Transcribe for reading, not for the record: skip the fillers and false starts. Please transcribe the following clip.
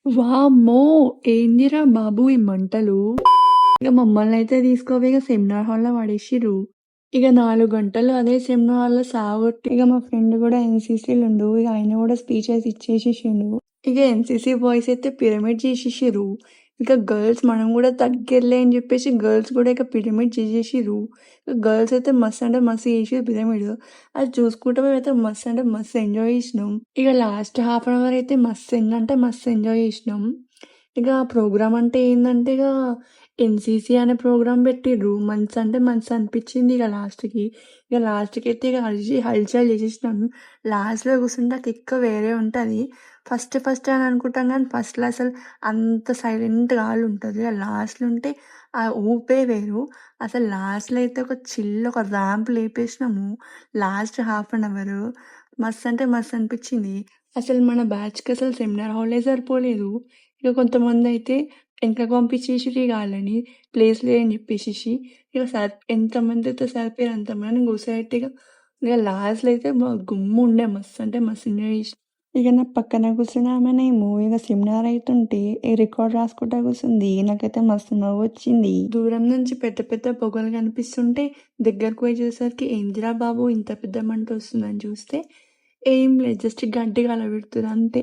వామ్మో! ఏందిరా బాబు ఈ మంటలు? ఇగ మమ్మల్నయితే తీసుకపోయి ఇగ సెమినార్ హాల్‌లో పడేసిర్రు. ఇగ 4 గంటలు అదే సెమినార్ హాల్‌లో సావగొట్టి ఇగ మా ఫ్రెండ్ గూడా ఎన్‌సీసీలుండు. ఇగ ఆయన గూడా స్పీచెస్ ఇచ్చేసేసిండు. ఇగ ఎన్‌సీసీ బాయ్స్ అయితే పిరమిడ్ చేసేసిర్రు. ఇక గర్ల్స్ మనం గూడా తగ్గేదిలే అని జెప్పేసి గర్ల్స్ గూడా ఇక పిరమిడ్ చేసేసిర్రు. గర్ల్స్ అయితే మస్త్ అంటే మస్తు చేసిర్రు పిరమిడ్. అది చూసుకుంటూ మేమైతే మస్త్ అంటే మస్తు ఎంజాయ్ చేసినాం. ఇగ లాస్ట్ హాఫ్ అన్ అవర్ అయితే మస్తు అంటే మస్తు ఎంజాయ్ చేసినాం. ఇక ప్రోగ్రామ్ అంటే ఏందంటే ఇగ ఎన్‌సీసీ అనే ప్రోగ్రామ్ పెట్టిర్రు. మంచి అంటే మంచి అనిపించింది ఇగ లాస్ట్‌కి. ఇగ లాస్ట్‌కైతే ఇగ హల్చల్ చేసేసినాం. లాస్ట్‌లో కూర్చుంటే ఆ కిక్ వేరే ఉంటది. ఫస్ట్ అని అనుకుంటాం గానీ ఫస్ట్‌లో అసలు అంత సైలెంట్ గాలుంటది. లాస్ట్‌లో ఉంటే ఆ ఊపే వేరు. అసలు లాస్ట్‌లో అయితే ఒక చిల్ ఒక ర్యాంప్ లేపేసినాము. Last half an hour. మస్త్ అంటే మస్త్ అనిపించింది. అసలు మన బ్యాచ్‌కి అసలు సెమినార్ హాలే సరిపోలేదు. ఇక కొంతమందయితే ఎనకకి పంపించేసిర్రు ఇగ ఆళ్ళని. ప్లేస్ లేదని జెప్పేసేసి. ఇగ ఎంతమందైతే సరిపోయారో అంతమందిని కూర్చోబెట్టి ఇగ లాస్ట్‌లో అయితే గుమ్ముండే మస్త్ అంటే మస్తు ఎంజాయ్ చేసినాం. ఇగ నా పక్కన కూర్చున్న ఆమెనేమో ఇగ సెమినార్ అయితుంటే ఈ రికార్డ్ రాసుకుంటా కూర్చుంది. నాకైతే మస్తు నవ్వొచ్చింది. దూరం నుంచి పెద్ద పెద్ద పొగలు కనిపిస్తుంటే దగ్గరకు పోయి చూసేసరికి ఏందిరా బాబు ఇంత పెద్ద మంటొస్తుందని చూస్తే ఏం లేదు జస్ట్ గడ్డి కాలబెడుతుర్రు అంతే.